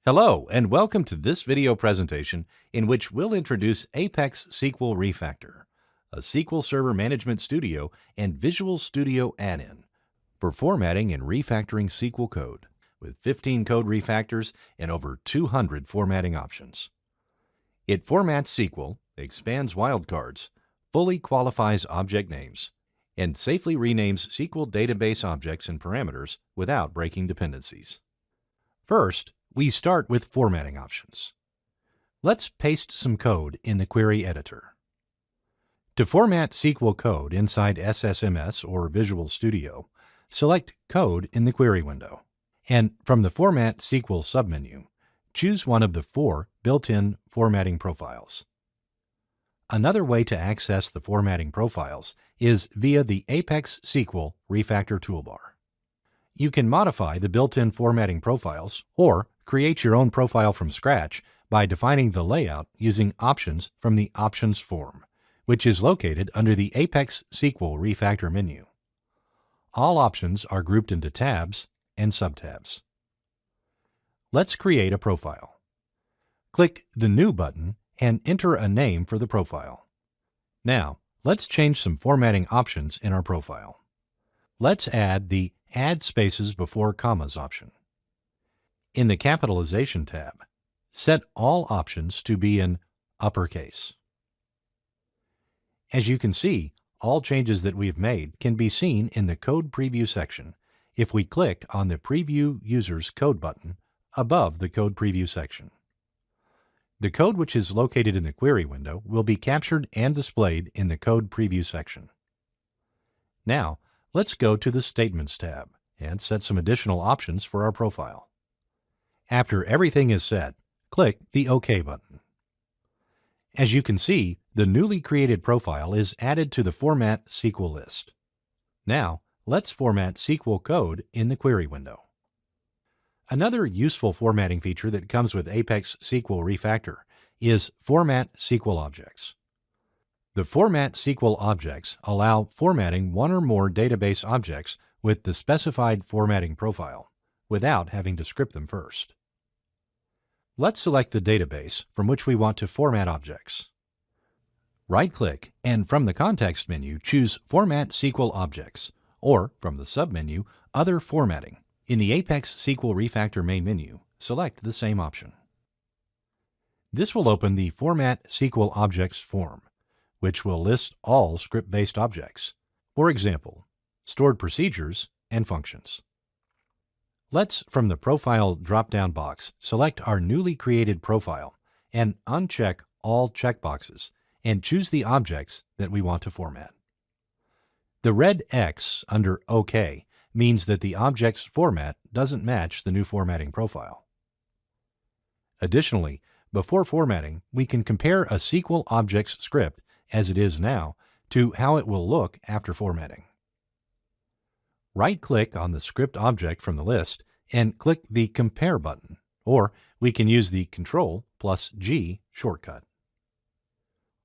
Hello, and welcome to this video presentation in which we'll introduce ApexSQL Refactor, a SQL Server Management Studio and Visual Studio add-in for formatting and refactoring SQL code, with 15 code refactors and over 200 formatting options. It formats SQL, expands wildcards, fully qualifies object names, and safely renames SQL database objects and parameters without breaking dependencies. First, we start with formatting options. Let's paste some code in the query editor. To format SQL code inside SSMS or Visual Studio, select Code in the query window, and from the Format SQL submenu, choose one of the 4 built-in formatting profiles. Another way to access the formatting profiles is via the ApexSQL Refactor toolbar. You can modify the built-in formatting profiles or create your own profile from scratch by defining the layout using options from the Options form, which is located under the ApexSQL Refactor menu. All options are grouped into tabs and subtabs. Let's create a profile. Click the New button and enter a name for the profile. Now, let's change some formatting options in our profile. Let's add the Add Spaces Before Commas option. In the Capitalization tab, set all options to be in uppercase. As you can see, all changes that we've made can be seen in the Code Preview section if we click on the Preview User's Code button above the Code Preview section. The code which is located in the query window will be captured and displayed in the Code Preview section. Now, let's go to the Statements tab and set some additional options for our profile. After everything is set, click the OK button. As you can see, the newly created profile is added to the Format SQL list. Now, let's format SQL code in the query window. Another useful formatting feature that comes with ApexSQL Refactor is Format SQL Objects. The Format SQL objects allow formatting one or more database objects with the specified formatting profile, without having to script them first. Let's select the database from which we want to format objects. Right-click, and from the context menu, choose Format SQL Objects, or from the submenu, Other Formatting. In the ApexSQL Refactor main menu, select the same option. This will open the Format SQL Objects form, which will list all script-based objects, for example, stored procedures and functions. Let's, from the Profile drop-down box, select our newly created profile and uncheck all checkboxes and choose the objects that we want to format. The red X under OK means that the object's format doesn't match the new formatting profile. Additionally, before formatting, we can compare a SQL objects script as it is now to how it will look after formatting. Right-click on the script object from the list and click the Compare button, or we can use the Ctrl+G shortcut.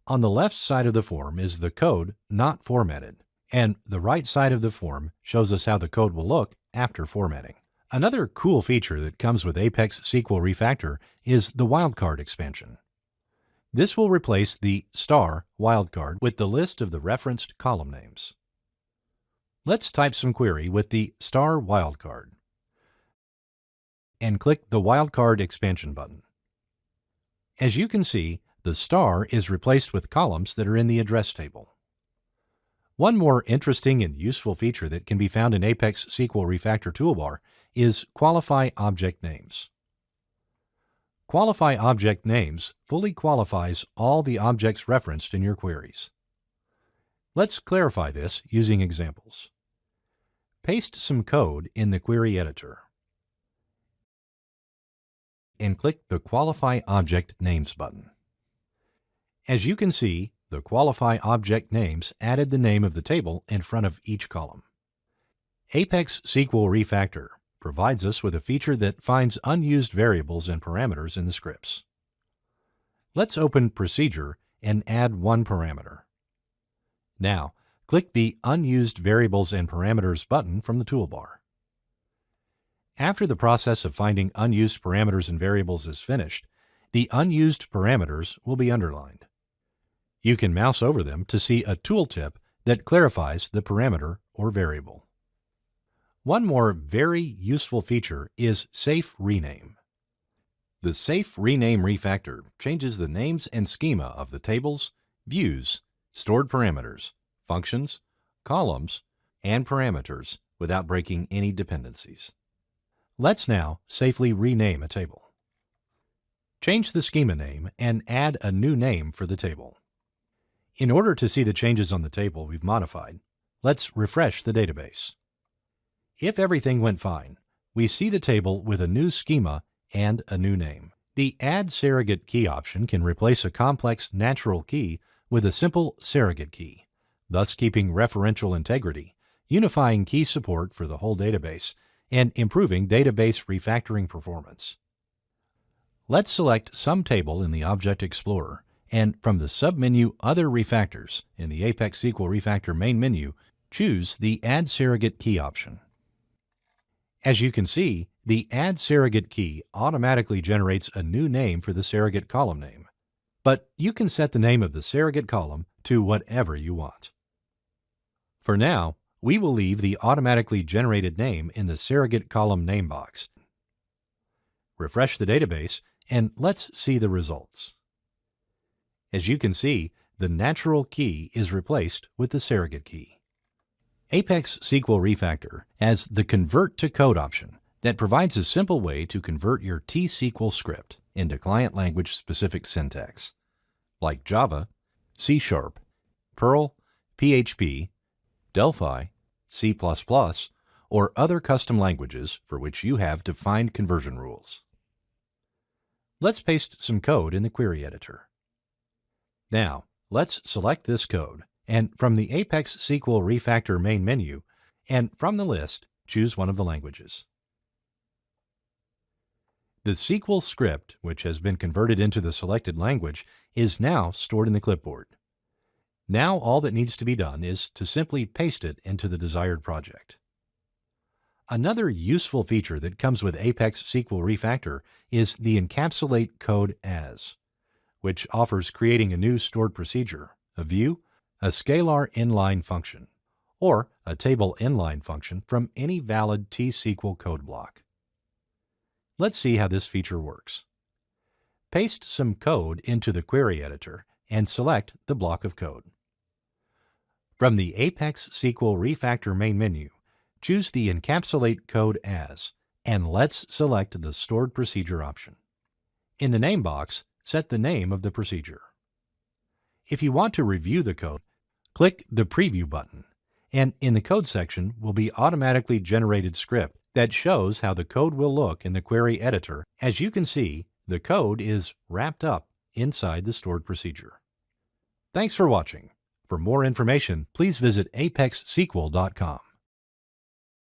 On the left side of the form is the code not formatted, and the right side of the form shows us how the code will look after formatting. Another cool feature that comes with ApexSQL Refactor is the wildcard expansion. This will replace the star wildcard with the list of the referenced column names. Let's type some query with the star wildcard and click the wildcard expansion button. As you can see, the star is replaced with columns that are in the address table. One more interesting and useful feature that can be found in ApexSQL Refactor toolbar is Qualify Object Names. Qualify Object Names fully qualifies all the objects referenced in your queries. Let's clarify this using examples. Paste some code in the query editor and click the Qualify Object Names button. As you can see, the Qualify Object Names added the name of the table in front of each column. ApexSQL Refactor provides us with a feature that finds unused variables and parameters in the scripts. Let's open Procedure and add one parameter. Now, click the Unused Variables and Parameters button from the toolbar. After the process of finding unused parameters and variables is finished, the unused parameters will be underlined. You can mouse over them to see a tooltip that clarifies the parameter or variable. One more very useful feature is Safe Rename. The Safe Rename Refactor changes the names and schema of the tables, views, stored parameters, functions, columns, and parameters without breaking any dependencies. Let's now safely rename a table. Change the schema name and add a new name for the table. In order to see the changes on the table we've modified, let's refresh the database. If everything went fine, we see the table with a new schema and a new name. The Add Surrogate Key option can replace a complex natural key with a simple surrogate key, thus keeping referential integrity, unifying key support for the whole database, and improving database refactoring performance. Let's select some table in the Object Explorer, and from the submenu Other Refactors in the ApexSQL Refactor main menu, choose the Add Surrogate Key option. As you can see, the Add Surrogate Key automatically generates a new name for the surrogate column name, but you can set the name of the surrogate column to whatever you want. For now, we will leave the automatically generated name in the surrogate column name box. Refresh the database and let's see the results. As you can see, the natural key is replaced with the surrogate key. ApexSQL Refactor has the Convert to Code option that provides a simple way to convert your T-SQL script into client language specific syntax, like Java, C#, Perl, PHP, Delphi, C++, or other custom languages for which you have defined conversion rules. Let's paste some code in the query editor. Now, let's select this code, and from the ApexSQL Refactor main menu, and from the list, choose one of the languages. The SQL script, which has been converted into the selected language, is now stored in the clipboard. Now all that needs to be done is to simply paste it into the desired project. Another useful feature that comes with ApexSQL Refactor is the Encapsulate Code As, which offers creating a new stored procedure, a view, a scalar inline function, or a table inline function from any valid T-SQL code block. Let's see how this feature works. Paste some code into the query editor and select the block of code. From the ApexSQL Refactor main menu, choose the Encapsulate Code As, and let's select the Stored Procedure option. In the name box, set the name of the procedure. If you want to review the code, click the Preview button, and in the code section will be automatically generated script that shows how the code will look in the query editor. As you can see, the code is wrapped up inside the stored procedure. Thanks for watching. For more information, please visit apexsql.com.